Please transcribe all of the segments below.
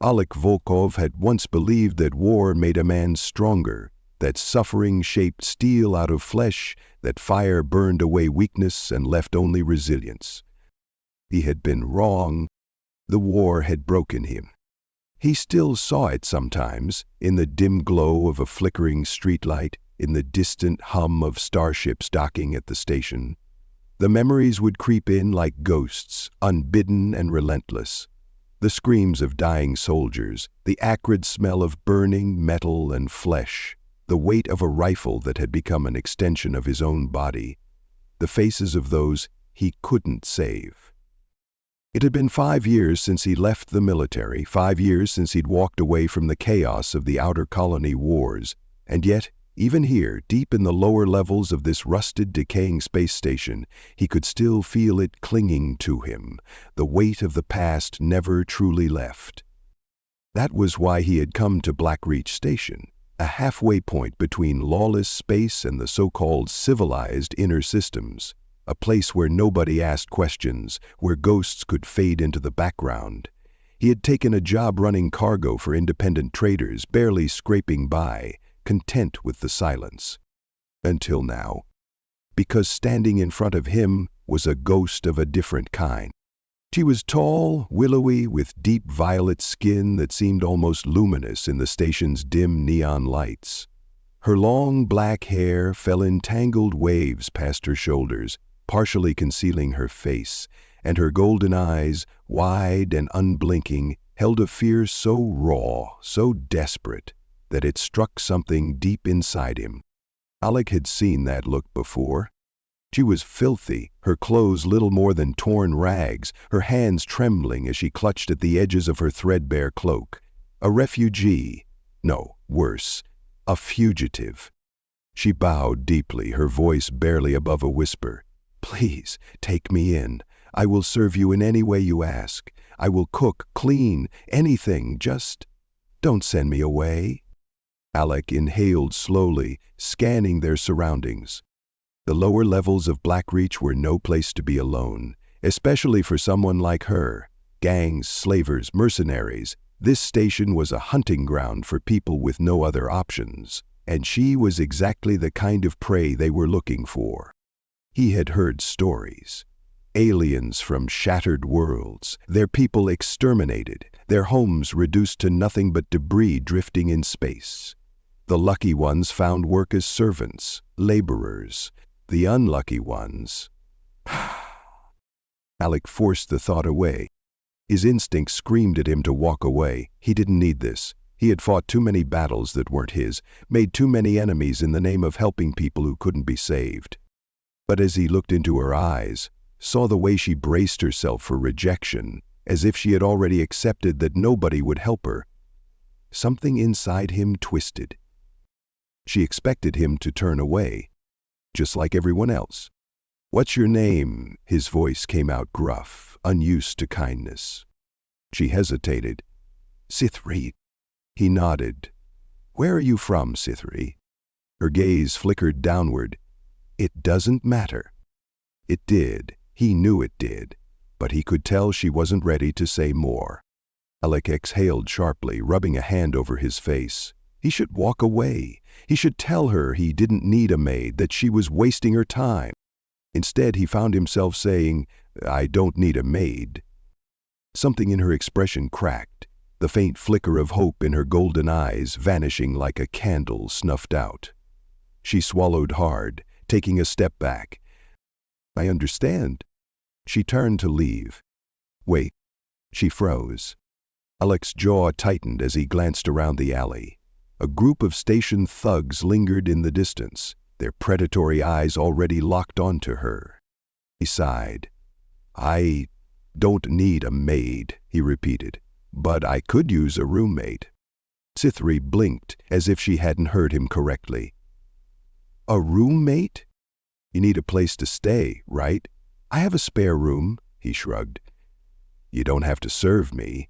Oleg Volkov had once believed that war made a man stronger, that suffering shaped steel out of flesh, that fire burned away weakness and left only resilience. He had been wrong. The war had broken him. He still saw it sometimes, in the dim glow of a flickering streetlight, in the distant hum of starships docking at the station. The memories would creep in like ghosts, unbidden and relentless. The screams of dying soldiers, the acrid smell of burning metal and flesh, the weight of a rifle that had become an extension of his own body, the faces of those he couldn't save. It had been 5 years since he left the military, 5 years since he'd walked away from the chaos of the outer colony wars, and yet, even here, deep in the lower levels of this rusted, decaying space station, he could still feel it clinging to him. The weight of the past never truly left. That was why he had come to Blackreach Station, a halfway point between lawless space and the so-called civilized inner systems, a place where nobody asked questions, where ghosts could fade into the background. He had taken a job running cargo for independent traders, barely scraping by, content with the silence. Until now. Because standing in front of him was a ghost of a different kind. She was tall, willowy, with deep violet skin that seemed almost luminous in the station's dim neon lights. Her long black hair fell in tangled waves past her shoulders, partially concealing her face, and her golden eyes, wide and unblinking, held a fear so raw, so desperate, that it struck something deep inside him. Oleg had seen that look before. She was filthy, her clothes little more than torn rags, her hands trembling as she clutched at the edges of her threadbare cloak. A refugee. No, worse, a fugitive. She bowed deeply, her voice barely above a whisper. "Please, take me in. I will serve you in any way you ask. I will cook, clean, anything, just don't send me away." Alec inhaled slowly, scanning their surroundings. The lower levels of Blackreach were no place to be alone, especially for someone like her. Gangs, slavers, mercenaries. This station was a hunting ground for people with no other options, and she was exactly the kind of prey they were looking for. He had heard stories. Aliens from shattered worlds, their people exterminated, their homes reduced to nothing but debris drifting in space. The lucky ones found work as servants, laborers. The unlucky ones. Alec forced the thought away. His instinct screamed at him to walk away. He didn't need this. He had fought too many battles that weren't his, made too many enemies in the name of helping people who couldn't be saved. But as he looked into her eyes, saw the way she braced herself for rejection, as if she had already accepted that nobody would help her, something inside him twisted. She expected him to turn away, just like everyone else. "What's your name?" His voice came out gruff, unused to kindness. She hesitated. "Sithri." He nodded. "Where are you from, Sithri?" Her gaze flickered downward. "It doesn't matter." It did. He knew it did. But he could tell she wasn't ready to say more. Alec exhaled sharply, rubbing a hand over his face. He should walk away. He should tell her he didn't need a maid, that she was wasting her time. Instead, he found himself saying, "I don't need a maid." Something in her expression cracked, the faint flicker of hope in her golden eyes vanishing like a candle snuffed out. She swallowed hard, taking a step back. "I understand." She turned to leave. "Wait." She froze. Alec's jaw tightened as he glanced around the alley. A group of station thugs lingered in the distance, their predatory eyes already locked onto her. He sighed. "I don't need a maid," he repeated, "but I could use a roommate." Sithri blinked as if she hadn't heard him correctly. "A roommate? You need a place to stay, right? I have a spare room," he shrugged. "You don't have to serve me.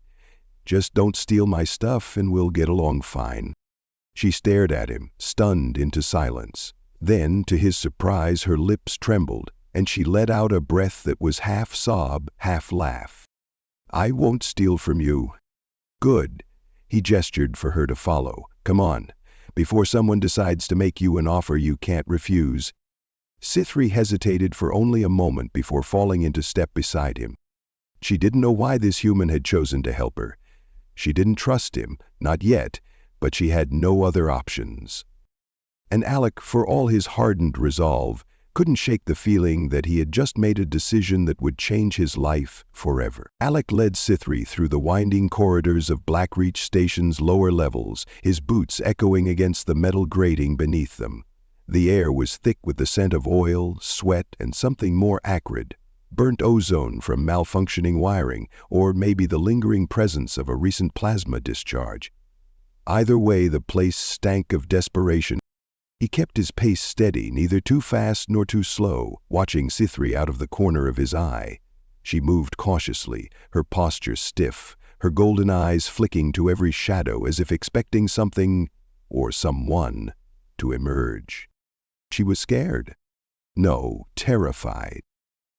Just don't steal my stuff and we'll get along fine." She stared at him, stunned into silence. Then, to his surprise, her lips trembled, and she let out a breath that was half sob, half laugh. "I won't steal from you." Good. He gestured for her to follow. Come on, before someone decides to make you an offer you can't refuse. Sithri hesitated for only a moment before falling into step beside him. She didn't know why this human had chosen to help her. She didn't trust him, not yet, but she had no other options. And Alec, for all his hardened resolve, couldn't shake the feeling that he had just made a decision that would change his life forever. Alec led Sithri through the winding corridors of Blackreach Station's lower levels, his boots echoing against the metal grating beneath them. The air was thick with the scent of oil, sweat, and something more acrid. Burnt ozone from malfunctioning wiring, or maybe the lingering presence of a recent plasma discharge. Either way, the place stank of desperation. He kept his pace steady, neither too fast nor too slow, watching Sithri out of the corner of his eye. She moved cautiously, her posture stiff, her golden eyes flicking to every shadow as if expecting something, or someone, to emerge. She was scared. No, terrified.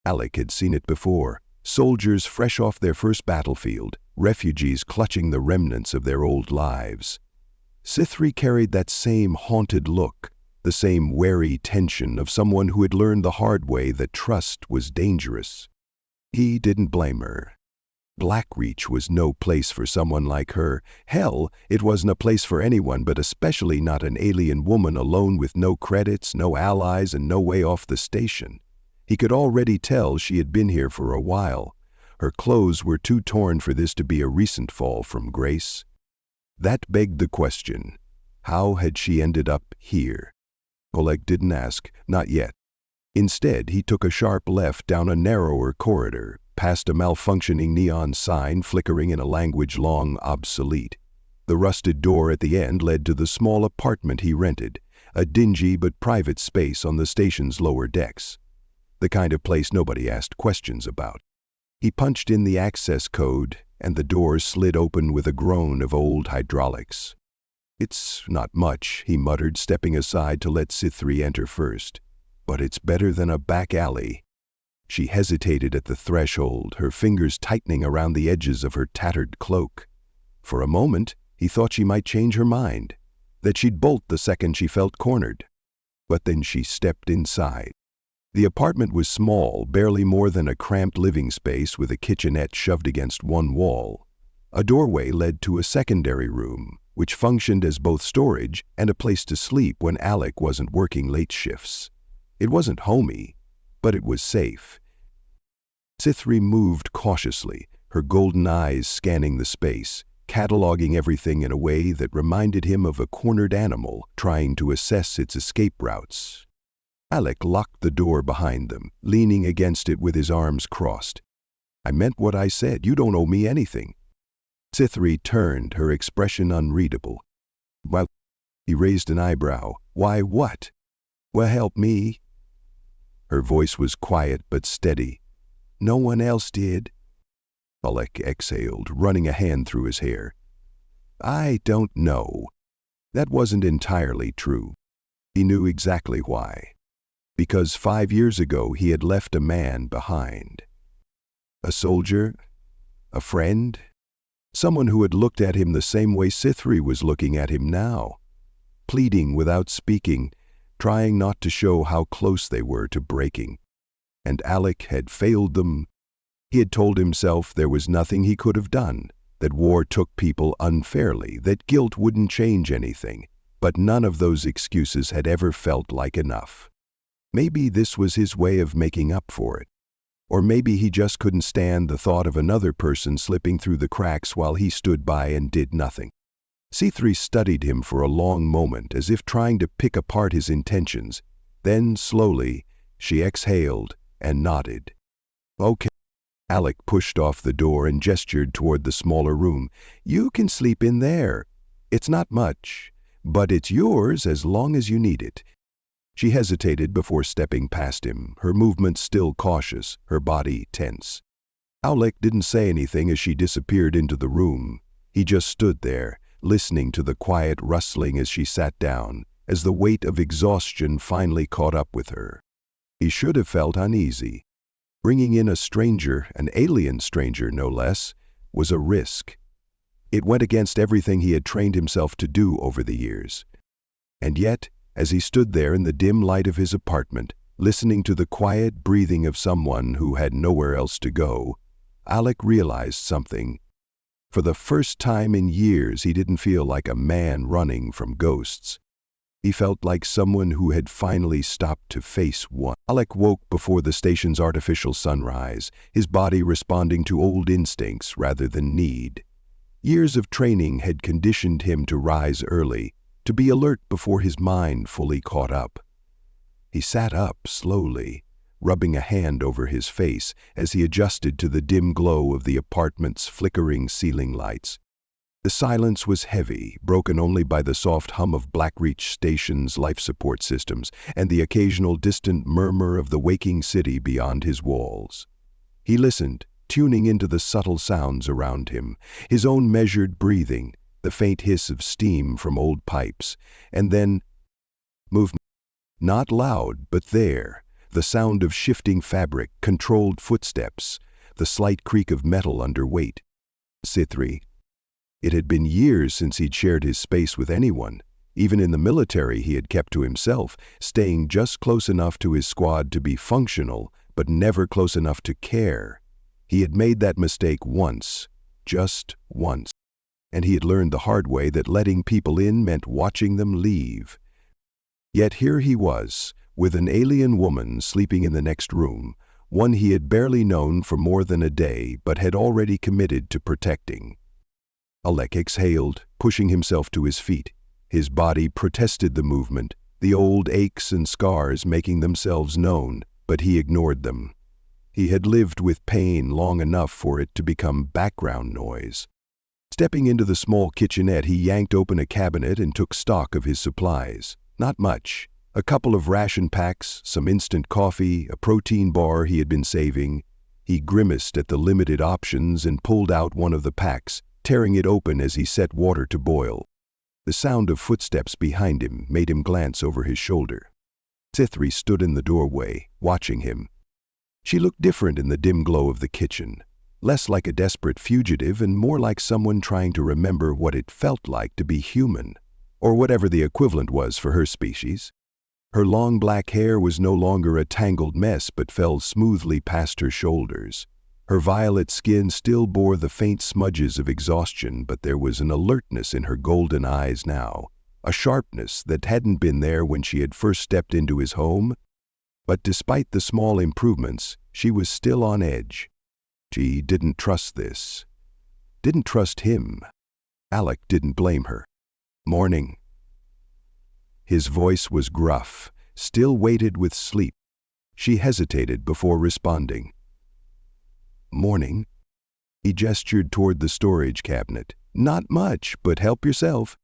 Alec had seen it before. Soldiers fresh off their first battlefield, refugees clutching the remnants of their old lives. Sithri carried that same haunted look, the same wary tension of someone who had learned the hard way that trust was dangerous. He didn't blame her. Blackreach was no place for someone like her. Hell, it wasn't a place for anyone, but especially not an alien woman alone with no credits, no allies, and no way off the station. He could already tell she had been here for a while. Her clothes were too torn for this to be a recent fall from grace. That begged the question, how had she ended up here? Oleg didn't ask, not yet. Instead, he took a sharp left down a narrower corridor, past a malfunctioning neon sign flickering in a language long obsolete. The rusted door at the end led to the small apartment he rented, a dingy but private space on the station's lower decks. The kind of place nobody asked questions about. He punched in the access code, and the door slid open with a groan of old hydraulics. It's not much, he muttered, stepping aside to let Sithri enter first. But it's better than a back alley. She hesitated at the threshold, her fingers tightening around the edges of her tattered cloak. For a moment, he thought she might change her mind, that she'd bolt the second she felt cornered. But then she stepped inside. The apartment was small, barely more than a cramped living space with a kitchenette shoved against one wall. A doorway led to a secondary room, which functioned as both storage and a place to sleep when Alec wasn't working late shifts. It wasn't homey, but it was safe. Sithri moved cautiously, her golden eyes scanning the space, cataloging everything in a way that reminded him of a cornered animal trying to assess its escape routes. Alec locked the door behind them, leaning against it with his arms crossed. I meant what I said. You don't owe me anything. Sithri turned, her expression unreadable. Well, he raised an eyebrow. Why, what? Well, help me. Her voice was quiet but steady. No one else did. Alec exhaled, running a hand through his hair. I don't know. That wasn't entirely true. He knew exactly why. Because 5 years ago he had left a man behind. A soldier? A friend? Someone who had looked at him the same way Sithri was looking at him now. Pleading without speaking, trying not to show how close they were to breaking. And Alec had failed them. He had told himself there was nothing he could have done, that war took people unfairly, that guilt wouldn't change anything, but none of those excuses had ever felt like enough. Maybe this was his way of making up for it. Or maybe he just couldn't stand the thought of another person slipping through the cracks while he stood by and did nothing. Sithri studied him for a long moment, as if trying to pick apart his intentions. Then, slowly, she exhaled and nodded. Okay. Alec pushed off the door and gestured toward the smaller room. You can sleep in there. It's not much, but it's yours as long as you need it. She hesitated before stepping past him, her movements still cautious, her body tense. Alec didn't say anything as she disappeared into the room. He just stood there, listening to the quiet rustling as she sat down, as the weight of exhaustion finally caught up with her. He should have felt uneasy. Bringing in a stranger, an alien stranger no less, was a risk. It went against everything he had trained himself to do over the years. And yet, as he stood there in the dim light of his apartment, listening to the quiet breathing of someone who had nowhere else to go, Alec realized something. For the first time in years, he didn't feel like a man running from ghosts. He felt like someone who had finally stopped to face one. Alec woke before the station's artificial sunrise, his body responding to old instincts rather than need. Years of training had conditioned him to rise early, to be alert before his mind fully caught up. He sat up slowly, rubbing a hand over his face as he adjusted to the dim glow of the apartment's flickering ceiling lights. The silence was heavy, broken only by the soft hum of Blackreach Station's life support systems and the occasional distant murmur of the waking city beyond his walls. He listened, tuning into the subtle sounds around him, his own measured breathing, the faint hiss of steam from old pipes, and then movement. Not loud, but there, the sound of shifting fabric, controlled footsteps, the slight creak of metal under weight. Sithri. It had been years since he'd shared his space with anyone. Even in the military, he had kept to himself, staying just close enough to his squad to be functional, but never close enough to care. He had made that mistake once, just once. And he had learned the hard way that letting people in meant watching them leave. Yet here he was, with an alien woman sleeping in the next room, one he had barely known for more than a day but had already committed to protecting. Alec exhaled, pushing himself to his feet. His body protested the movement, the old aches and scars making themselves known, but he ignored them. He had lived with pain long enough for it to become background noise. Stepping into the small kitchenette, he yanked open a cabinet and took stock of his supplies. Not much. A couple of ration packs, some instant coffee, a protein bar he had been saving. He grimaced at the limited options and pulled out one of the packs, tearing it open as he set water to boil. The sound of footsteps behind him made him glance over his shoulder. Sithri stood in the doorway, watching him. She looked different in the dim glow of the kitchen, less like a desperate fugitive and more like someone trying to remember what it felt like to be human, or whatever the equivalent was for her species. Her long black hair was no longer a tangled mess but fell smoothly past her shoulders. Her violet skin still bore the faint smudges of exhaustion, but there was an alertness in her golden eyes now, a sharpness that hadn't been there when she had first stepped into his home. But despite the small improvements, she was still on edge. She didn't trust this. Didn't trust him. Alec didn't blame her. Morning. His voice was gruff, still weighted with sleep. She hesitated before responding. Morning. He gestured toward the storage cabinet. Not much, but help yourself.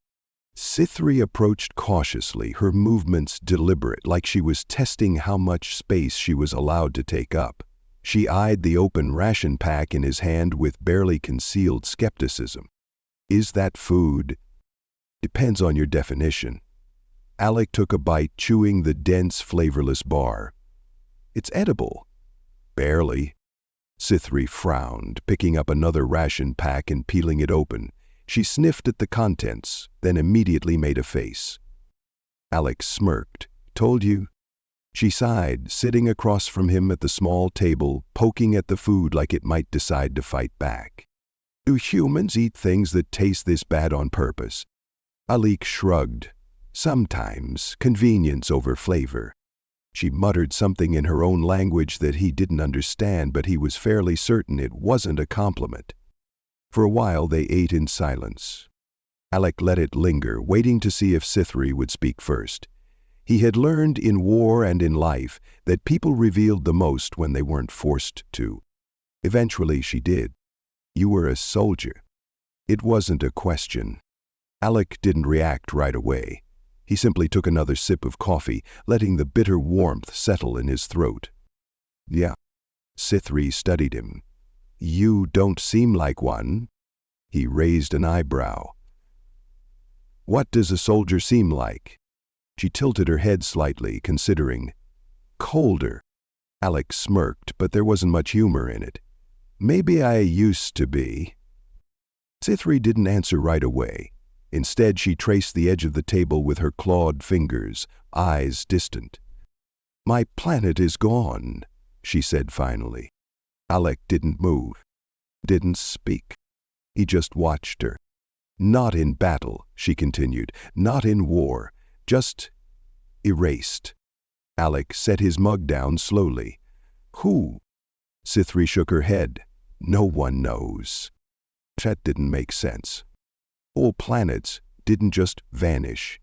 Sithri approached cautiously, her movements deliberate, like she was testing how much space she was allowed to take up. She eyed the open ration pack in his hand with barely concealed skepticism. Is that food? Depends on your definition. Alec took a bite, chewing the dense, flavorless bar. It's edible. Barely. Sithri frowned, picking up another ration pack and peeling it open. She sniffed at the contents, then immediately made a face. Alec smirked. Told you? She sighed, sitting across from him at the small table, poking at the food like it might decide to fight back. Do humans eat things that taste this bad on purpose? Alec shrugged. Sometimes, convenience over flavor. She muttered something in her own language that he didn't understand, but he was fairly certain it wasn't a compliment. For a while they ate in silence. Alec let it linger, waiting to see if Sithri would speak first. He had learned in war and in life that people revealed the most when they weren't forced to. Eventually she did. You were a soldier. It wasn't a question. Alec didn't react right away. He simply took another sip of coffee, letting the bitter warmth settle in his throat. Yeah. Sithri studied him. You don't seem like one. He raised an eyebrow. What does a soldier seem like? She tilted her head slightly, considering. Colder. Alec smirked, but there wasn't much humor in it. Maybe I used to be. Sithri didn't answer right away. Instead, she traced the edge of the table with her clawed fingers, eyes distant. "My planet is gone," she said finally. Alec didn't move, didn't speak. He just watched her. "Not in battle," she continued, "not in war, just erased." Alec set his mug down slowly. "Who?" Sithri shook her head. "No one knows." That didn't make sense. Whole planets didn't just vanish.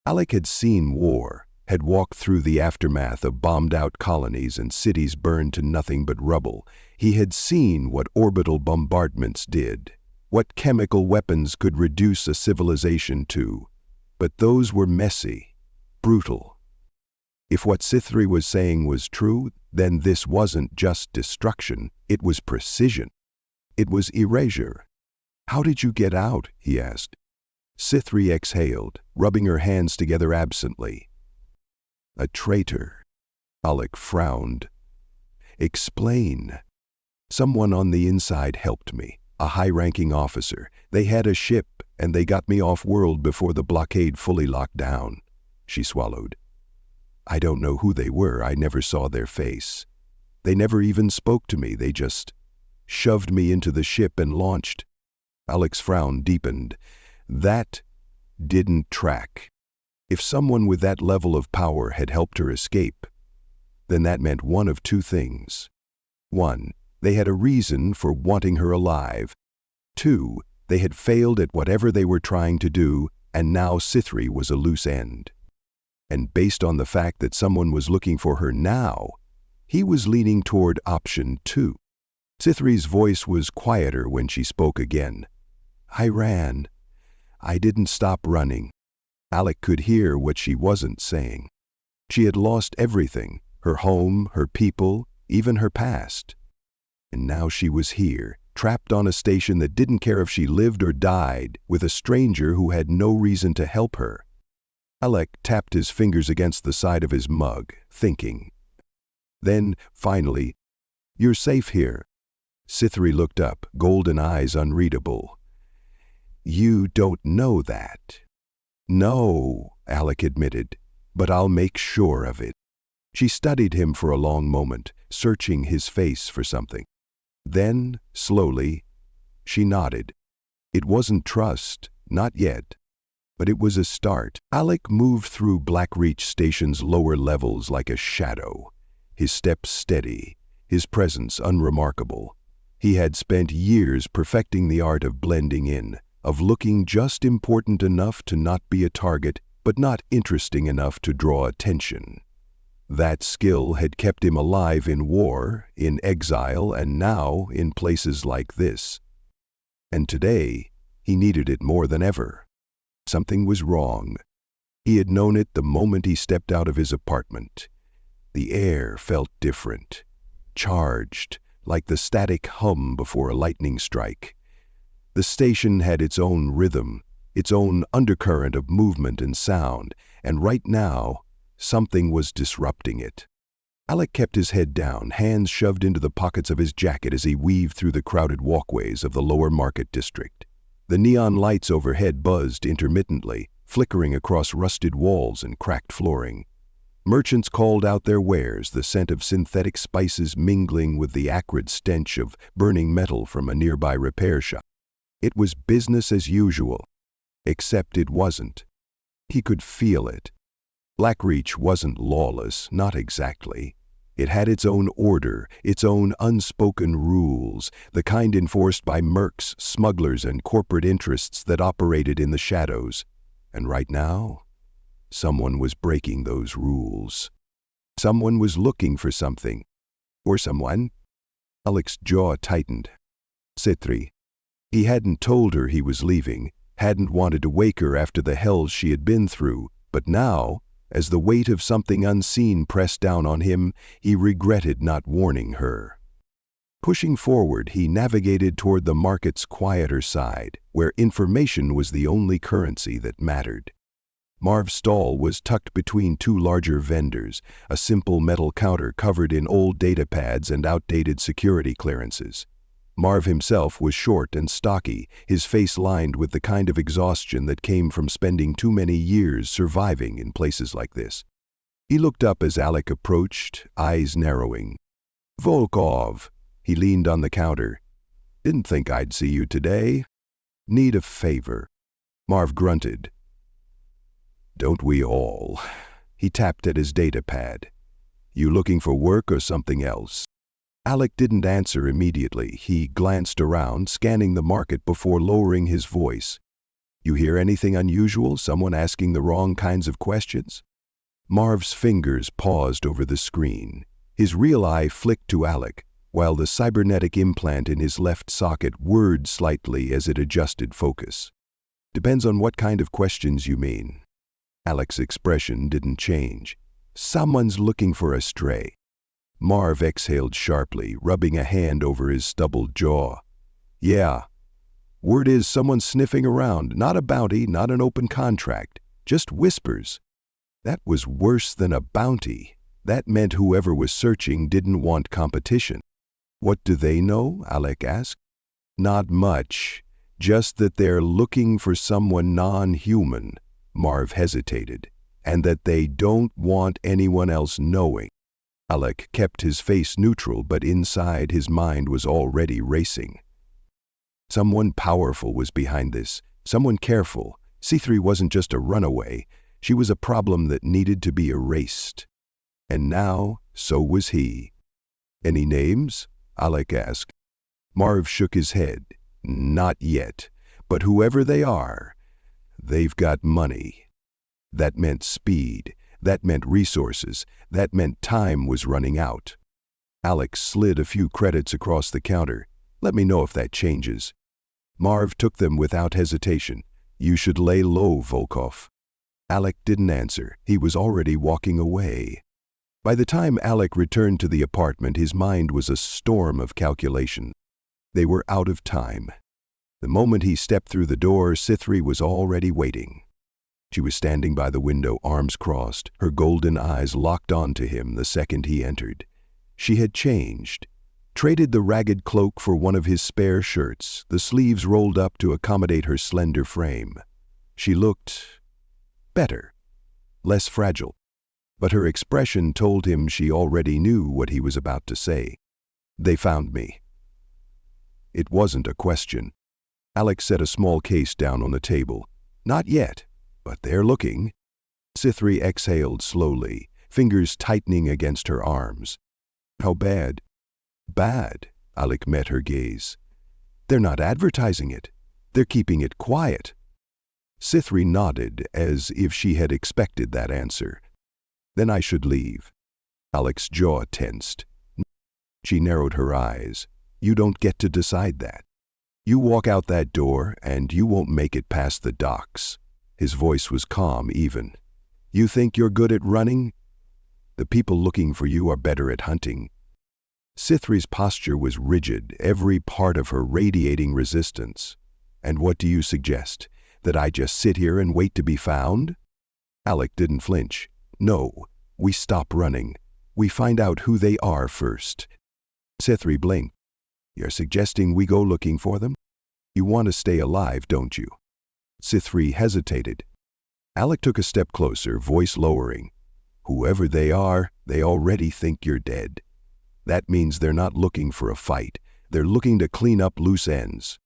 Alec had seen war, had walked through the aftermath of bombed-out colonies and cities burned to nothing but rubble. He had seen what orbital bombardments did, what chemical weapons could reduce a civilization to. But those were messy, brutal. If what Sithri was saying was true, then this wasn't just destruction, it was precision. It was erasure. "How did you get out?" he asked. Sithri exhaled, rubbing her hands together absently. "A traitor." Alec frowned. "Explain." "Someone on the inside helped me, a high-ranking officer. They had a ship, and they got me off-world before the blockade fully locked down." She swallowed. "I don't know who they were. I never saw their face. They never even spoke to me. They just shoved me into the ship and launched." Alec's frown deepened. That didn't track. If someone with that level of power had helped her escape, then that meant one of two things. 1, they had a reason for wanting her alive. 2, they had failed at whatever they were trying to do, and now Sithri was a loose end. And based on the fact that someone was looking for her now, he was leaning toward option 2. Sithri's voice was quieter when she spoke again. "I ran. I didn't stop running." Alec could hear what she wasn't saying. She had lost everything, her home, her people, even her past. And now she was here, trapped on a station that didn't care if she lived or died, with a stranger who had no reason to help her. Alec tapped his fingers against the side of his mug, thinking. Then, finally, "You're safe here." Sithri looked up, golden eyes unreadable. "You don't know that." "No," Alec admitted, "but I'll make sure of it." She studied him for a long moment, searching his face for something. Then, slowly, she nodded. It wasn't trust, not yet, but it was a start. Alec moved through Blackreach Station's lower levels like a shadow, his steps steady, his presence unremarkable. He had spent years perfecting the art of blending in, of looking just important enough to not be a target, but not interesting enough to draw attention. That skill had kept him alive in war, in exile, and now in places like this. And today, he needed it more than ever. Something was wrong. He had known it the moment he stepped out of his apartment. The air felt different, charged, like the static hum before a lightning strike. The station had its own rhythm, its own undercurrent of movement and sound, and right now, something was disrupting it. Alec kept his head down, hands shoved into the pockets of his jacket as he weaved through the crowded walkways of the lower market district. The neon lights overhead buzzed intermittently, flickering across rusted walls and cracked flooring. Merchants called out their wares, the scent of synthetic spices mingling with the acrid stench of burning metal from a nearby repair shop. It was business as usual, except it wasn't. He could feel it. Blackreach wasn't lawless, not exactly. It had its own order, its own unspoken rules, the kind enforced by mercs, smugglers, and corporate interests that operated in the shadows. And right now, someone was breaking those rules. Someone was looking for something. Or someone. Alec's jaw tightened. Sithri. He hadn't told her he was leaving, hadn't wanted to wake her after the hells she had been through, but now, as the weight of something unseen pressed down on him, he regretted not warning her. Pushing forward, he navigated toward the market's quieter side, where information was the only currency that mattered. Marv's stall was tucked between two larger vendors, a simple metal counter covered in old data pads and outdated security clearances. Marv himself was short and stocky, his face lined with the kind of exhaustion that came from spending too many years surviving in places like this. He looked up as Alec approached, eyes narrowing. "Volkov," he leaned on the counter. "Didn't think I'd see you today. Need a favor." Marv grunted. "Don't we all?" He tapped at his data pad. "You looking for work or something else?" Alec didn't answer immediately. He glanced around, scanning the market before lowering his voice. "You hear anything unusual? Someone asking the wrong kinds of questions?" Marv's fingers paused over the screen. His real eye flicked to Alec, while the cybernetic implant in his left socket whirred slightly as it adjusted focus. "Depends on what kind of questions you mean." Alec's expression didn't change. "Someone's looking for a stray." Marv exhaled sharply, rubbing a hand over his stubbled jaw. "Yeah. Word is someone's sniffing around. Not a bounty, not an open contract. Just whispers." That was worse than a bounty. That meant whoever was searching didn't want competition. "What do they know?" Alec asked. "Not much. Just that they're looking for someone non-human." Marv hesitated. "And that they don't want anyone else knowing." Alec kept his face neutral, but inside his mind was already racing. Someone powerful was behind this. Someone careful. C3 wasn't just a runaway. She was a problem that needed to be erased. And now, so was he. "Any names?" Alec asked. Marv shook his head. "Not yet. But whoever they are, they've got money." That meant speed. That meant resources. That meant time was running out. Alec slid a few credits across the counter. "Let me know if that changes." Marv took them without hesitation. "You should lay low, Volkov." Alec didn't answer. He was already walking away. By the time Alec returned to the apartment, his mind was a storm of calculation. They were out of time. The moment he stepped through the door, C3 was already waiting. She was standing by the window, arms crossed, her golden eyes locked onto him the second he entered. She had changed. Traded the ragged cloak for one of his spare shirts, the sleeves rolled up to accommodate her slender frame. She looked better, less fragile. But her expression told him she already knew what he was about to say. "They found me." It wasn't a question. Alec set a small case down on the table. "Not yet. But they're looking." C3 exhaled slowly, fingers tightening against her arms. "How bad?" "Bad." Alec met her gaze. "They're not advertising it. They're keeping it quiet." C3 nodded as if she had expected that answer. "Then I should leave." Alec's jaw tensed. She narrowed her eyes. "You don't get to decide that. You walk out that door and you won't make it past the docks." His voice was calm, even. "You think you're good at running? The people looking for you are better at hunting." C3's posture was rigid, every part of her radiating resistance. "And what do you suggest? That I just sit here and wait to be found?" Alec didn't flinch. "No, we stop running. We find out who they are first." C3 blinked. "You're suggesting we go looking for them? You want to stay alive, don't you?" C3 hesitated. Alec took a step closer, voice lowering. "Whoever they are, they already think you're dead. That means they're not looking for a fight. They're looking to clean up loose ends."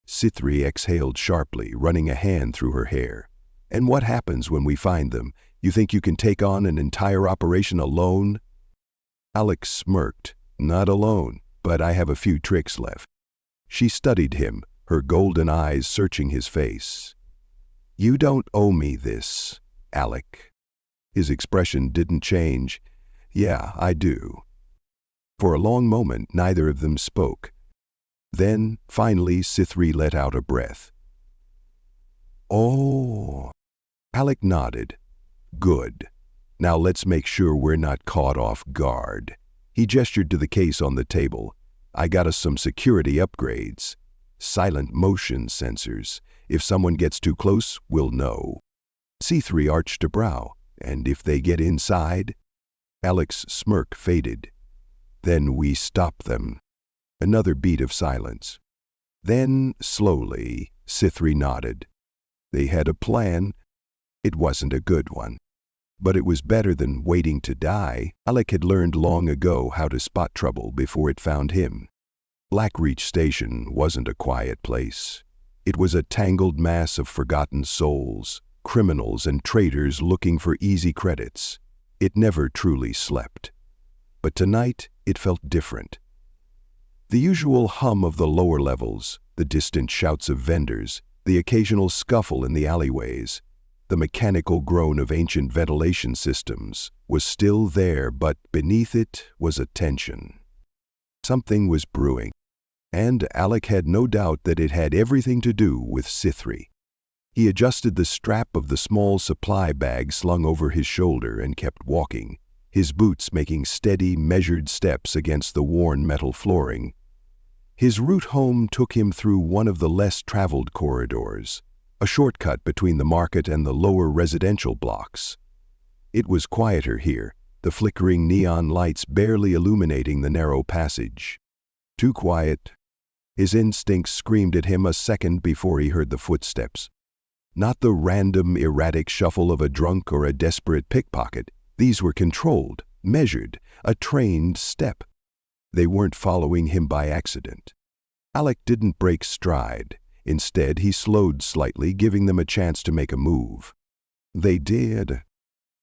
C3 exhaled sharply, running a hand through her hair. "And what happens when we find them? You think you can take on an entire operation alone?" Alec smirked. "Not alone, but I have a few tricks left." She studied him, her golden eyes searching his face. "You don't owe me this, Alec." His expression didn't change. "Yeah, I do." For a long moment, neither of them spoke. Then, finally, C3 let out a breath. "Oh." Alec nodded. "Good. Now let's make sure we're not caught off guard." He gestured to the case on the table. "I got us some security upgrades. Silent motion sensors. If someone gets too close, we'll know." C3 arched a brow. "And if they get inside?" Alec's smirk faded. "Then we stop them." Another beat of silence. Then, slowly, Sithri nodded. They had a plan. It wasn't a good one, but it was better than waiting to die. Alec had learned long ago how to spot trouble before it found him. Blackreach Station wasn't a quiet place. It was a tangled mass of forgotten souls, criminals and traitors looking for easy credits. It never truly slept. But tonight, it felt different. The usual hum of the lower levels, the distant shouts of vendors, the occasional scuffle in the alleyways, the mechanical groan of ancient ventilation systems was still there, but beneath it was a tension. Something was brewing, and Alec had no doubt that it had everything to do with Sithri. He adjusted the strap of the small supply bag slung over his shoulder and kept walking, his boots making steady, measured steps against the worn metal flooring. His route home took him through one of the less traveled corridors, a shortcut between the market and the lower residential blocks. It was quieter here, the flickering neon lights barely illuminating the narrow passage. Too quiet. His instincts screamed at him a second before he heard the footsteps. Not the random, erratic shuffle of a drunk or a desperate pickpocket. These were controlled, measured, a trained step. They weren't following him by accident. Alec didn't break stride. Instead, he slowed slightly, giving them a chance to make a move. They did.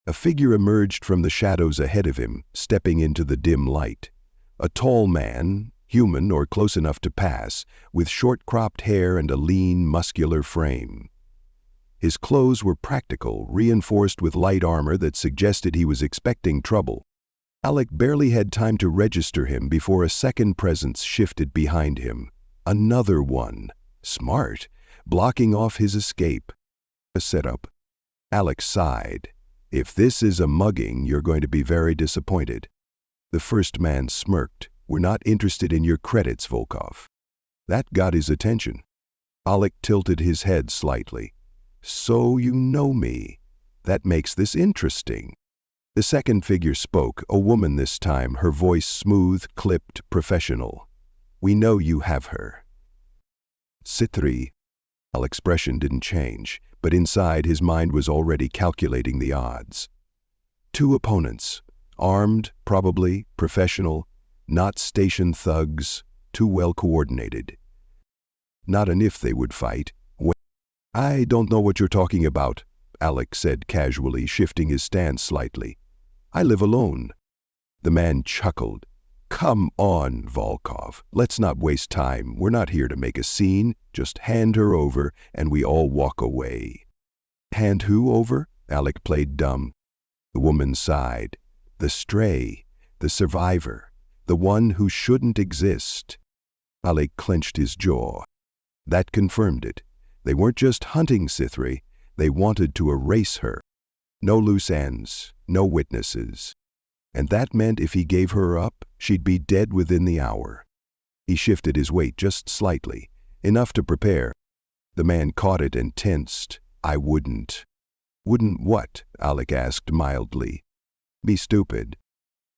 A figure emerged from the shadows ahead of him, stepping into the dim light. A tall man, human or close enough to pass, with short-cropped hair and a lean, muscular frame. His clothes were practical, reinforced with light armor that suggested he was expecting trouble. Alec barely had time to register him before a second presence shifted behind him. Another one. Smart, blocking off his escape. A setup. Alec sighed. If this is a mugging, you're going to be very disappointed. The first man smirked. We're not interested in your credits, Volkov. That got his attention. Alec tilted his head slightly. So you know me. That makes this interesting. The second figure spoke, a woman this time, her voice smooth, clipped, professional. We know you have her. Sithri. Alec's expression didn't change, but inside his mind was already calculating the odds. Two opponents, armed, probably, professional, not station thugs, too well coordinated. Not an if they would fight. I don't know what you're talking about, Alec said casually, shifting his stance slightly. I live alone. The man chuckled. Come on, Volkov. Let's not waste time. We're not here to make a scene. Just hand her over, and we all walk away. Hand who over? Alec played dumb. The woman sighed. The stray, the survivor, the one who shouldn't exist. Alec clenched his jaw. That confirmed it. They weren't just hunting Sithri, they wanted to erase her. No loose ends, no witnesses. And that meant if he gave her up, she'd be dead within the hour. He shifted his weight just slightly, enough to prepare. The man caught it and tensed. I wouldn't. Wouldn't what? Alec asked mildly. Be stupid.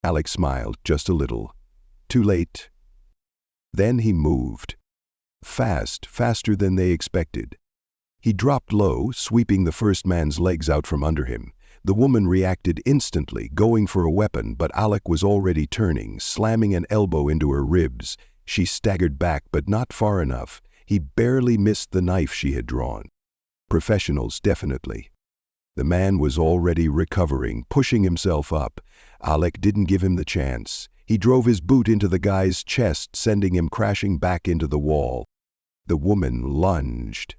Alec smiled just a little. Too late. Then he moved. Fast, faster than they expected. He dropped low, sweeping the first man's legs out from under him. The woman reacted instantly, going for a weapon, but Alec was already turning, slamming an elbow into her ribs. She staggered back, but not far enough. He barely missed the knife she had drawn. Professionals, definitely. The man was already recovering, pushing himself up. Alec didn't give him the chance. He drove his boot into the guy's chest, sending him crashing back into the wall. The woman lunged.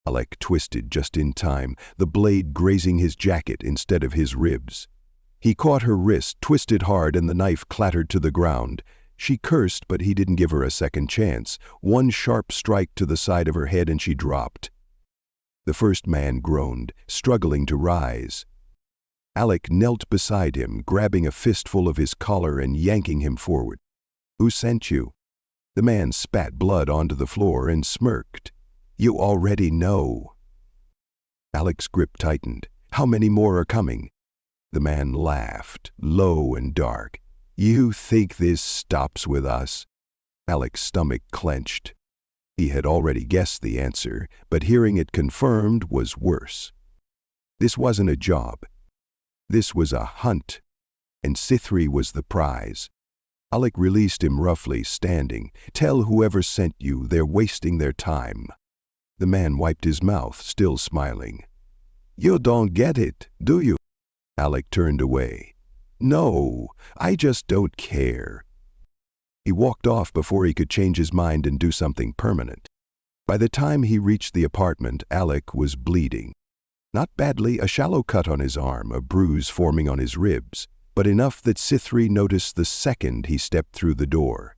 Alec twisted just in time, the blade grazing his jacket instead of his ribs. He caught her wrist, twisted hard, and the knife clattered to the ground. She cursed, but he didn't give her a second chance. One sharp strike to the side of her head and she dropped. The first man groaned, struggling to rise. Alec knelt beside him, grabbing a fistful of his collar and yanking him forward. Who sent you? The man spat blood onto the floor and smirked. You already know. Alec's grip tightened. How many more are coming? The man laughed, low and dark. You think this stops with us? Alec's stomach clenched. He had already guessed the answer, but hearing it confirmed was worse. This wasn't a job. This was a hunt, and Sithri was the prize. Alec released him roughly, standing. "Tell whoever sent you they're wasting their time." The man wiped his mouth, still smiling. "You don't get it, do you?" Alec turned away. "No, I just don't care." He walked off before he could change his mind and do something permanent. By the time he reached the apartment, Alec was bleeding. Not badly, a shallow cut on his arm, a bruise forming on his ribs, but enough that Sithri noticed the second he stepped through the door.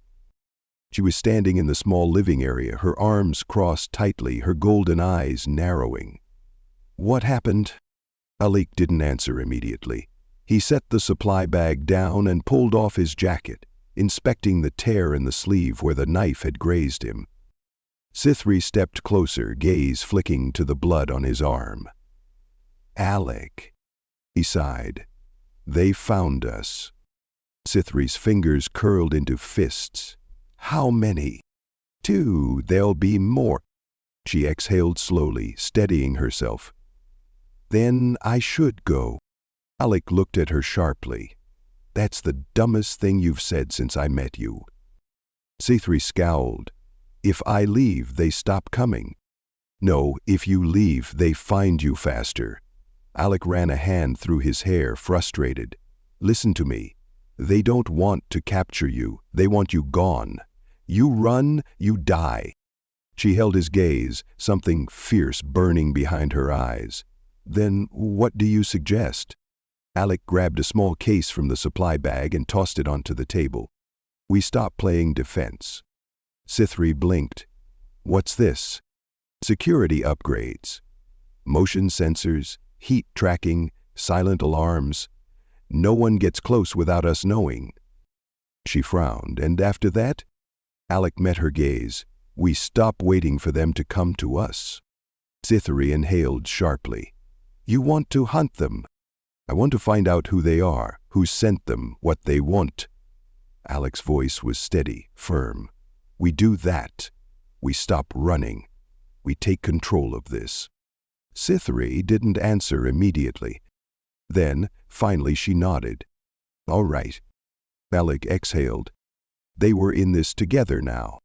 She was standing in the small living area, her arms crossed tightly, her golden eyes narrowing. "What happened?" Alec didn't answer immediately. He set the supply bag down and pulled off his jacket, inspecting the tear in the sleeve where the knife had grazed him. Sithri stepped closer, gaze flicking to the blood on his arm. "Alec," he sighed. "They found us." Sithri's fingers curled into fists. "How many?" "2, there'll be more." She exhaled slowly, steadying herself. "Then I should go." Alec looked at her sharply. "That's the dumbest thing you've said since I met you." Sithri scowled. "If I leave, they stop coming." "No, if you leave, they find you faster." Alec ran a hand through his hair, frustrated. "Listen to me. They don't want to capture you. They want you gone. You run, you die." She held his gaze, something fierce burning behind her eyes. "Then what do you suggest?" Alec grabbed a small case from the supply bag and tossed it onto the table. "We stop playing defense." Sithri blinked. "What's this?" "Security upgrades. Motion sensors, heat tracking, silent alarms. No one gets close without us knowing." She frowned. "And after that?" Alec met her gaze. "We stop waiting for them to come to us." Sithri inhaled sharply. "You want to hunt them?" "I want to find out who they are, who sent them, what they want." Alec's voice was steady, firm. "We do that. We stop running. We take control of this." Sithri didn't answer immediately. Then, finally, she nodded. "All right." Alec exhaled. They were in this together now.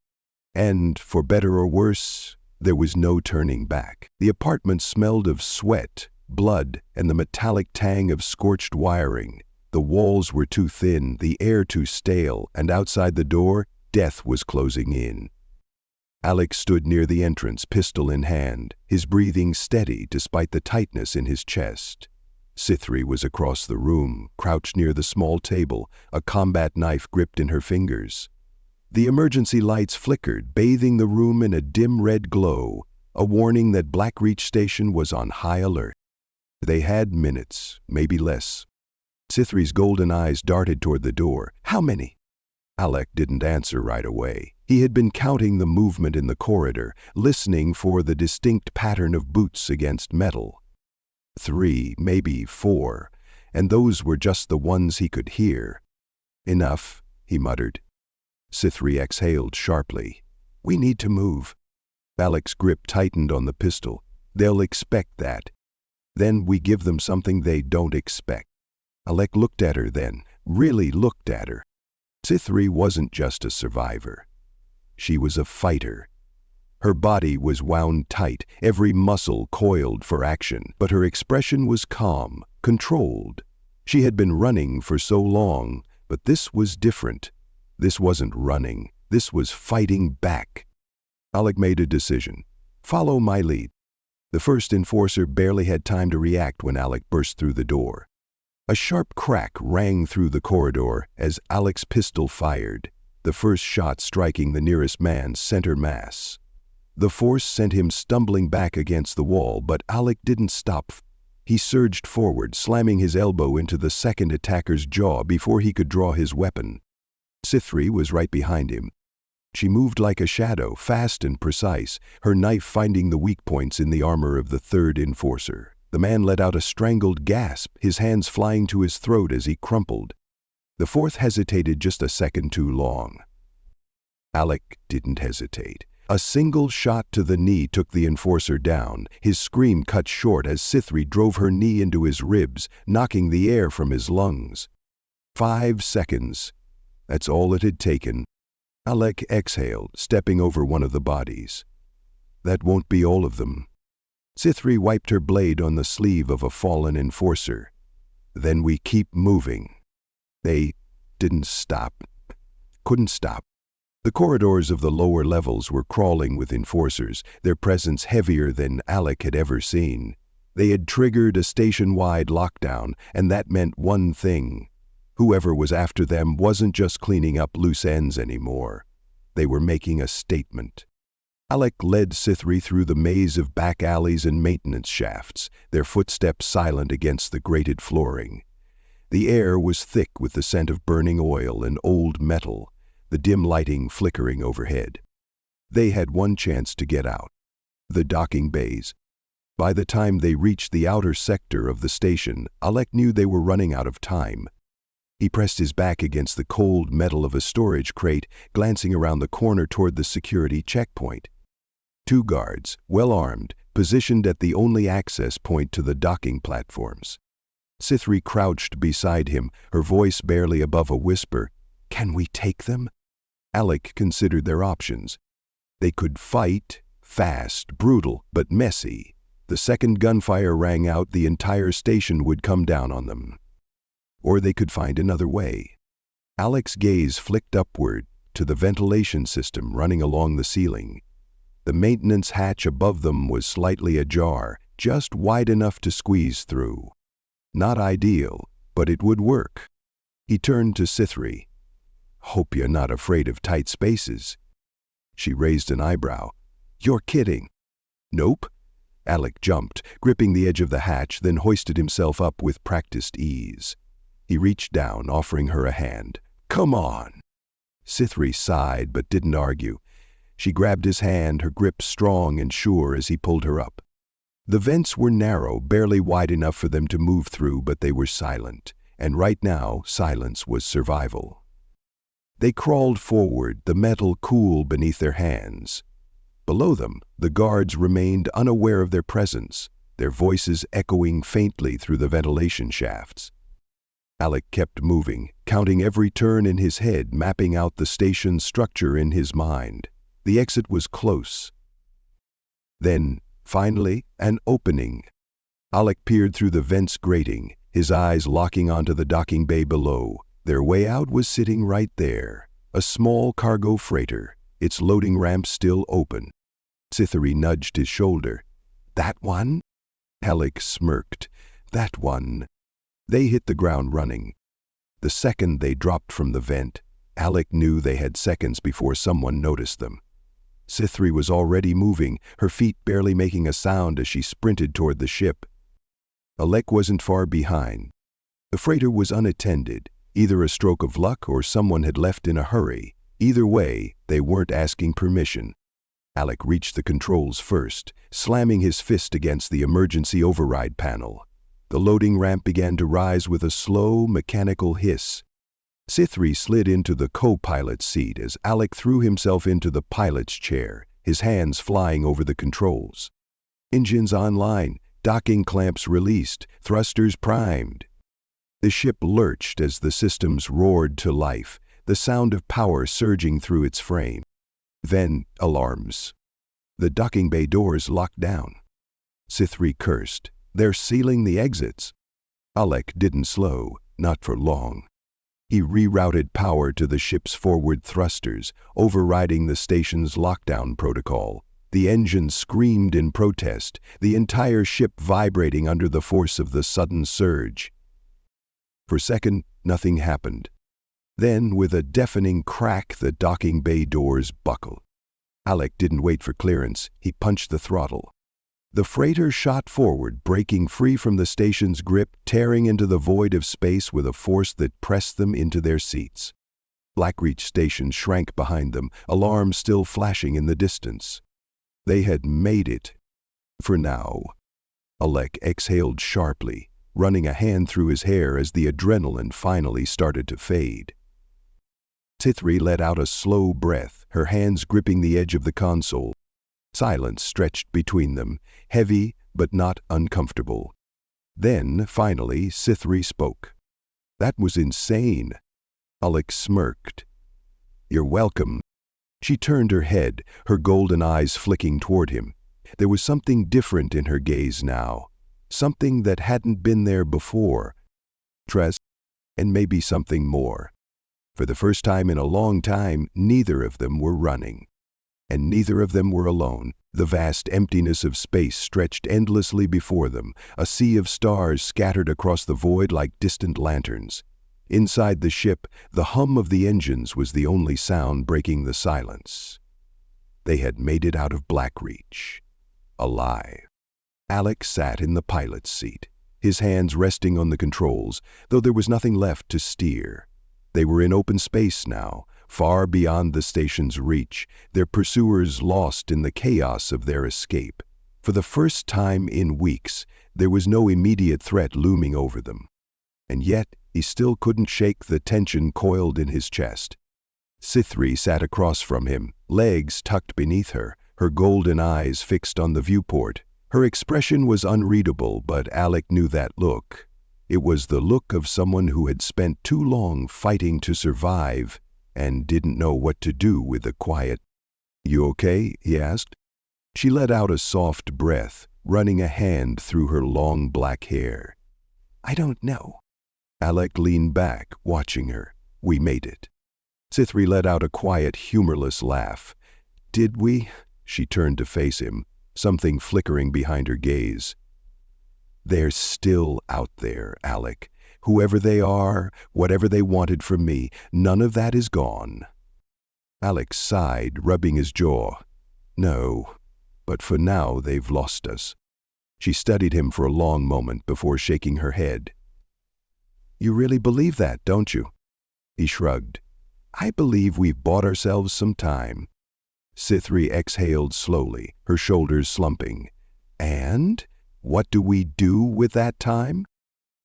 And, for better or worse, there was no turning back. The apartment smelled of sweat, blood, and the metallic tang of scorched wiring. The walls were too thin, the air too stale, and outside the door, death was closing in. Alec stood near the entrance, pistol in hand, his breathing steady despite the tightness in his chest. Sithri was across the room, crouched near the small table, a combat knife gripped in her fingers. The emergency lights flickered, bathing the room in a dim red glow, a warning that Blackreach Station was on high alert. They had minutes, maybe less. Sithri's golden eyes darted toward the door. "How many?" Alec didn't answer right away. He had been counting the movement in the corridor, listening for the distinct pattern of boots against metal. 3, maybe 4, and those were just the ones he could hear. "Enough," he muttered. Sithri exhaled sharply. "We need to move." Alec's grip tightened on the pistol. "They'll expect that. Then we give them something they don't expect." Alec looked at her then, really looked at her. Sithri wasn't just a survivor. She was a fighter. Her body was wound tight, every muscle coiled for action, but her expression was calm, controlled. She had been running for so long, but this was different. This wasn't running. This was fighting back. Alec made a decision. "Follow my lead." The first enforcer barely had time to react when Alec burst through the door. A sharp crack rang through the corridor as Alec's pistol fired, the first shot striking the nearest man's center mass. The force sent him stumbling back against the wall, but Alec didn't stop. He surged forward, slamming his elbow into the second attacker's jaw before he could draw his weapon. Sithri was right behind him. She moved like a shadow, fast and precise, her knife finding the weak points in the armor of the third enforcer. The man let out a strangled gasp, his hands flying to his throat as he crumpled. The fourth hesitated just a second too long. Alec didn't hesitate. A single shot to the knee took the enforcer down. His scream cut short as Sithri drove her knee into his ribs, knocking the air from his lungs. 5 seconds. That's all it had taken. Alec exhaled, stepping over one of the bodies. That won't be all of them. Sithri wiped her blade on the sleeve of a fallen enforcer. Then we keep moving. They didn't stop. Couldn't stop. The corridors of the lower levels were crawling with enforcers, their presence heavier than Alec had ever seen. They had triggered a station-wide lockdown, and that meant one thing. Whoever was after them wasn't just cleaning up loose ends anymore. They were making a statement. Alec led Sithri through the maze of back alleys and maintenance shafts, their footsteps silent against the grated flooring. The air was thick with the scent of burning oil and old metal, the dim lighting flickering overhead. They had one chance to get out. The docking bays. By the time they reached the outer sector of the station, Alec knew they were running out of time. He pressed his back against the cold metal of a storage crate, glancing around the corner toward the security checkpoint. 2 guards, well-armed, positioned at the only access point to the docking platforms. Sithri crouched beside him, her voice barely above a whisper. "Can we take them?" Alec considered their options. They could fight, fast, brutal, but messy. The second gunfire rang out, the entire station would come down on them. Or they could find another way. Alec's gaze flicked upward to the ventilation system running along the ceiling. The maintenance hatch above them was slightly ajar, just wide enough to squeeze through. Not ideal, but it would work. He turned to Sithri. "Hope you're not afraid of tight spaces." She raised an eyebrow. "You're kidding." "Nope." Alec jumped, gripping the edge of the hatch, then hoisted himself up with practiced ease. He reached down, offering her a hand. "Come on." Sithri sighed but didn't argue. She grabbed his hand, her grip strong and sure as he pulled her up. The vents were narrow, barely wide enough for them to move through, but they were silent, and right now, silence was survival. They crawled forward, the metal cool beneath their hands. Below them, the guards remained unaware of their presence, their voices echoing faintly through the ventilation shafts. Alec kept moving, counting every turn in his head, mapping out the station's structure in his mind. The exit was close. Then, finally, an opening. Alec peered through the vent's grating, his eyes locking onto the docking bay below. Their way out was sitting right there, a small cargo freighter, its loading ramp still open. Sithri nudged his shoulder. "That one?" Alec smirked. "That one." They hit the ground running. The second they dropped from the vent, Alec knew they had seconds before someone noticed them. Sithri was already moving, her feet barely making a sound as she sprinted toward the ship. Alec wasn't far behind. The freighter was unattended, either a stroke of luck or someone had left in a hurry. Either way, they weren't asking permission. Alec reached the controls first, slamming his fist against the emergency override panel. The loading ramp began to rise with a slow, mechanical hiss. Sithri slid into the co-pilot's seat as Alec threw himself into the pilot's chair, his hands flying over the controls. Engines online, docking clamps released, thrusters primed. The ship lurched as the systems roared to life, the sound of power surging through its frame. Then, alarms. The docking bay doors locked down. Sithri cursed. "They're sealing the exits." Alec didn't slow, not for long. He rerouted power to the ship's forward thrusters, overriding the station's lockdown protocol. The engine screamed in protest, the entire ship vibrating under the force of the sudden surge. For a second, nothing happened. Then, with a deafening crack, the docking bay doors buckled. Alec didn't wait for clearance. He punched the throttle. The freighter shot forward, breaking free from the station's grip, tearing into the void of space with a force that pressed them into their seats. Blackreach Station shrank behind them, alarms still flashing in the distance. They had made it. For now. Alec exhaled sharply, running a hand through his hair as the adrenaline finally started to fade. Sithri let out a slow breath, her hands gripping the edge of the console. Silence stretched between them, heavy but not uncomfortable. Then, finally, Sithri spoke. "That was insane." Alec smirked. "You're welcome." She turned her head, her golden eyes flicking toward him. There was something different in her gaze now, something that hadn't been there before. Trust, and maybe something more. For the first time in a long time, neither of them were running. And neither of them were alone. The vast emptiness of space stretched endlessly before them, a sea of stars scattered across the void like distant lanterns. Inside the ship, the hum of the engines was the only sound breaking the silence. They had made it out of Blackreach, alive. Alec sat in the pilot's seat, his hands resting on the controls, though there was nothing left to steer. They were in open space now, far beyond the station's reach, their pursuers lost in the chaos of their escape. For the first time in weeks, there was no immediate threat looming over them. And yet, he still couldn't shake the tension coiled in his chest. Sithri sat across from him, legs tucked beneath her, her golden eyes fixed on the viewport. Her expression was unreadable, but Alec knew that look. It was the look of someone who had spent too long fighting to survive and didn't know what to do with the quiet. "You okay?" he asked. She let out a soft breath, running a hand through her long black hair. "I don't know." Alec leaned back, watching her. "We made it." Sithri let out a quiet, humorless laugh. "Did we?" She turned to face him, something flickering behind her gaze. "They're still out there, Alec. Whoever they are, whatever they wanted from me, none of that is gone." Alec sighed, rubbing his jaw. "No, but for now they've lost us." She studied him for a long moment before shaking her head. "You really believe that, don't you?" He shrugged. "I believe we've bought ourselves some time." Sithri exhaled slowly, her shoulders slumping. "And what do we do with that time?"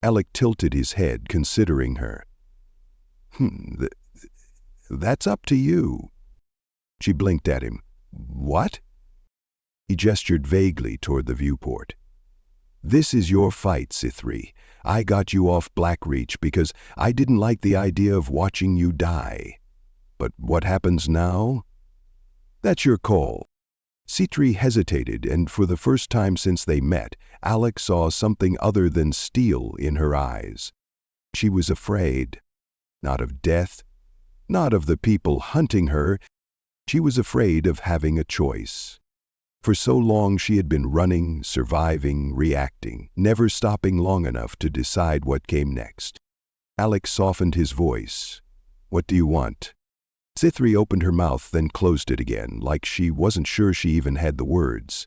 Alec tilted his head, considering her. That's up to you." She blinked at him. "What?" He gestured vaguely toward the viewport. "This is your fight, Sithri. I got you off Blackreach because I didn't like the idea of watching you die. But what happens now? That's your call." Sithri hesitated, and for the first time since they met, Alec saw something other than steel in her eyes. She was afraid. Not of death, not of the people hunting her. She was afraid of having a choice. For so long she had been running, surviving, reacting, never stopping long enough to decide what came next. Alec softened his voice. "What do you want?" Sithri opened her mouth, then closed it again, like she wasn't sure she even had the words.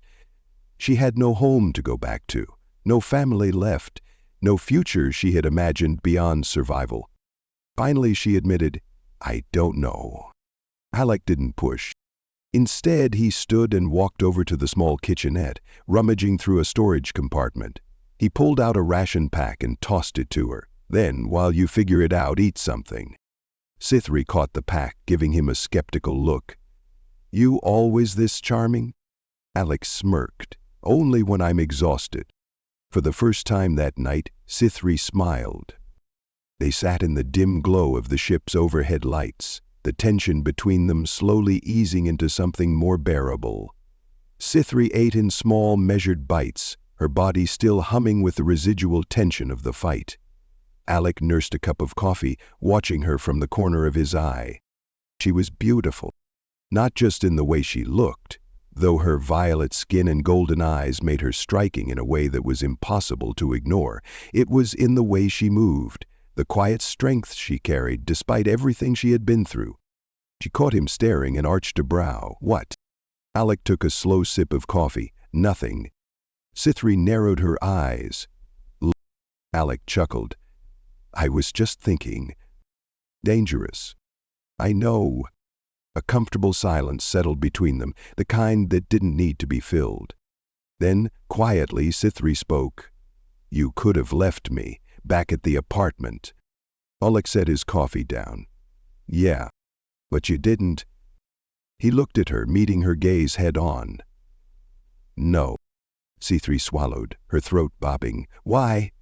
She had no home to go back to, no family left, no future she had imagined beyond survival. Finally she admitted, "I don't know." Alec didn't push. Instead, he stood and walked over to the small kitchenette, rummaging through a storage compartment. He pulled out a ration pack and tossed it to her. "Then, while you figure it out, eat something." Sithri caught the pack, giving him a skeptical look. "You always this charming?" Alec smirked. "Only when I'm exhausted." For the first time that night, Sithri smiled. They sat in the dim glow of the ship's overhead lights, the tension between them slowly easing into something more bearable. Sithri ate in small, measured bites, her body still humming with the residual tension of the fight. Alec nursed a cup of coffee, watching her from the corner of his eye. She was beautiful, not just in the way she looked, though her violet skin and golden eyes made her striking in a way that was impossible to ignore. It was in the way she moved, the quiet strength she carried despite everything she had been through. She caught him staring and arched a brow. "What?" Alec took a slow sip of coffee. "Nothing." Sithri narrowed her eyes. Alec chuckled. "I was just thinking." "Dangerous." "I know." A comfortable silence settled between them, the kind that didn't need to be filled. Then, quietly, Sithri spoke. "You could have left me, back at the apartment." Alec set his coffee down. "Yeah, but you didn't." He looked at her, meeting her gaze head-on. "No." C3 swallowed, her throat bobbing. "Why?"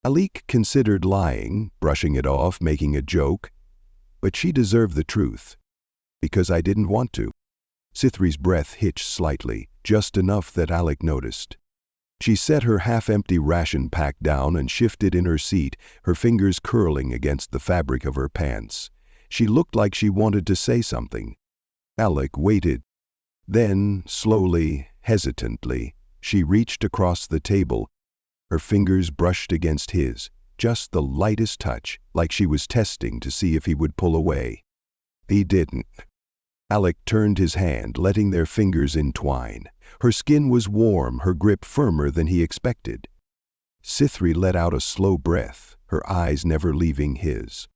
Alik considered lying, brushing it off, making a joke. But she deserved the truth. "Because I didn't want to." C3's breath hitched slightly, just enough that Alik noticed. She set her half-empty ration pack down and shifted in her seat, her fingers curling against the fabric of her pants. She looked like she wanted to say something. Alik waited. Then, slowly, hesitantly, she reached across the table. Her fingers brushed against his, just the lightest touch, like she was testing to see if he would pull away. He didn't. Alik turned his hand, letting their fingers entwine. Her skin was warm, her grip firmer than he expected. C3 let out a slow breath, her eyes never leaving his.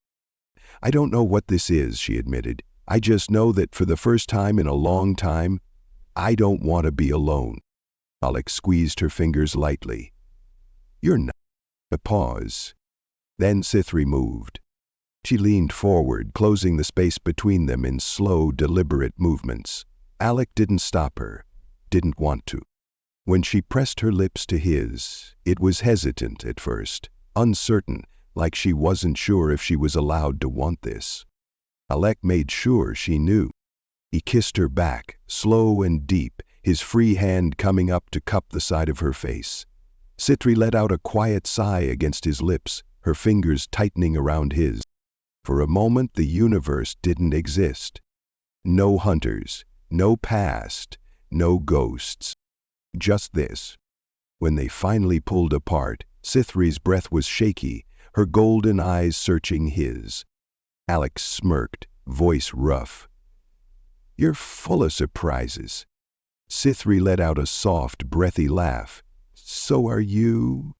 "I don't know what this is," she admitted. "I just know that for the first time in a long time, I don't want to be alone." Alik squeezed her fingers lightly. "You're not." A pause. Then C3 moved. She leaned forward, closing the space between them in slow, deliberate movements. Alik didn't stop her, didn't want to. When she pressed her lips to his, it was hesitant at first, uncertain, like she wasn't sure if she was allowed to want this. Alik made sure she knew. He kissed her back, slow and deep, his free hand coming up to cup the side of her face. C3 let out a quiet sigh against his lips, her fingers tightening around his. For a moment the universe didn't exist. No hunters, no past, no ghosts. Just this. When they finally pulled apart, C3's breath was shaky, her golden eyes searching his. Alik smirked, voice rough. "You're full of surprises." C3 let out a soft, breathy laugh. "So are you?"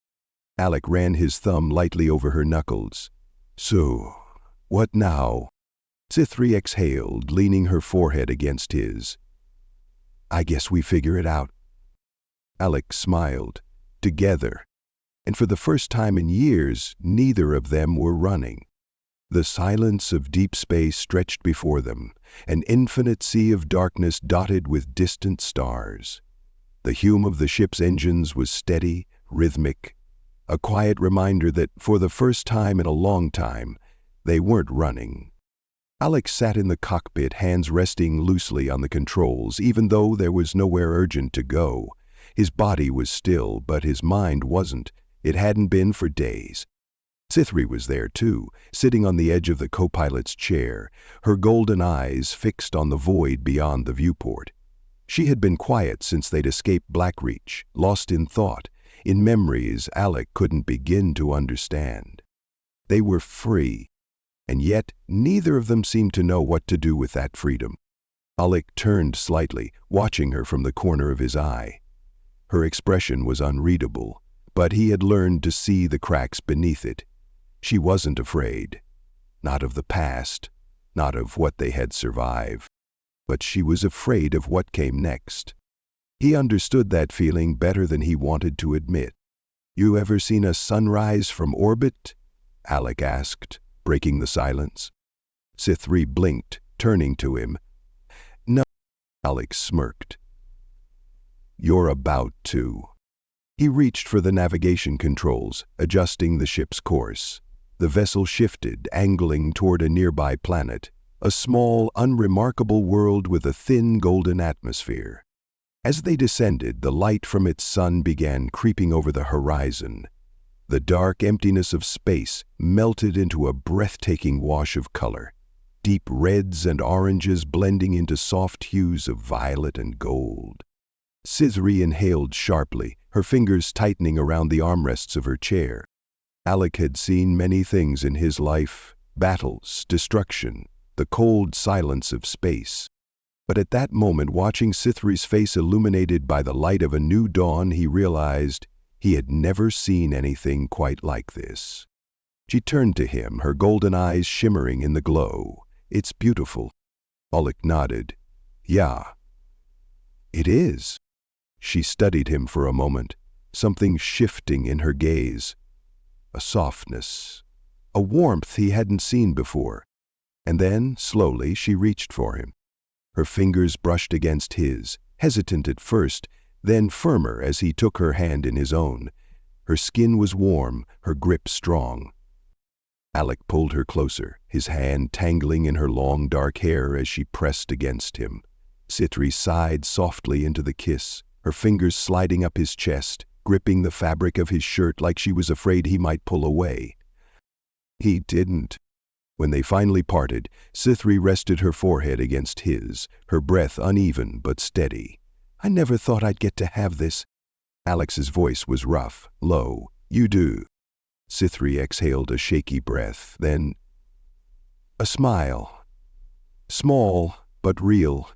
Alik ran his thumb lightly over her knuckles. "So, what now?" C3 exhaled, leaning her forehead against his. "I guess we figure it out." Alik smiled. Together. And for the first time in years, neither of them were running. The silence of deep space stretched before them, an infinite sea of darkness dotted with distant stars. The hum of the ship's engines was steady, rhythmic, a quiet reminder that, for the first time in a long time, they weren't running. Alik sat in the cockpit, hands resting loosely on the controls, even though there was nowhere urgent to go. His body was still, but his mind wasn't. It hadn't been for days. C3 was there too, sitting on the edge of the co-pilot's chair, her golden eyes fixed on the void beyond the viewport. She had been quiet since they'd escaped Blackreach, lost in thought, in memories Alik couldn't begin to understand. They were free, and yet neither of them seemed to know what to do with that freedom. Alik turned slightly, watching her from the corner of his eye. Her expression was unreadable, but he had learned to see the cracks beneath it. She wasn't afraid. Not of the past, not of what they had survived. But she was afraid of what came next. He understood that feeling better than he wanted to admit. "You ever seen a sunrise from orbit?" Alik asked, breaking the silence. C3 blinked, turning to him. "No." Alik smirked. "You're about to." He reached for the navigation controls, adjusting the ship's course. The vessel shifted, angling toward a nearby planet, a small, unremarkable world with a thin golden atmosphere. As they descended, the light from its sun began creeping over the horizon. The dark emptiness of space melted into a breathtaking wash of color, deep reds and oranges blending into soft hues of violet and gold. C3 inhaled sharply, her fingers tightening around the armrests of her chair. Alik had seen many things in his life, battles, destruction, the cold silence of space. But at that moment, watching C3's face illuminated by the light of a new dawn, he realized he had never seen anything quite like this. She turned to him, her golden eyes shimmering in the glow. "It's beautiful." Alik nodded. "Yeah, it is." She studied him for a moment, something shifting in her gaze. A softness, a warmth he hadn't seen before. And then, slowly, she reached for him. Her fingers brushed against his, hesitant at first, then firmer as he took her hand in his own. Her skin was warm, her grip strong. Alec pulled her closer, his hand tangling in her long dark hair as she pressed against him. Sitri sighed softly into the kiss, her fingers sliding up his chest, gripping the fabric of his shirt like she was afraid he might pull away. He didn't. When they finally parted, Sithri rested her forehead against his, her breath uneven but steady. "I never thought I'd get to have this." Alex's voice was rough, low. "You do." Sithri exhaled a shaky breath, then a smile. Small, but real.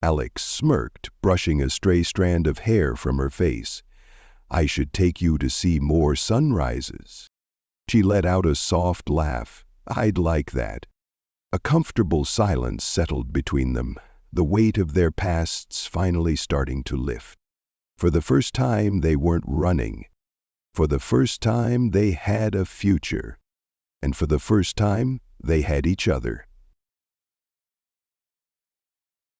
Alex smirked, brushing a stray strand of hair from her face. "I should take you to see more sunrises." She let out a soft laugh. "I'd like that." A comfortable silence settled between them, the weight of their pasts finally starting to lift. For the first time, they weren't running. For the first time, they had a future. And for the first time, they had each other.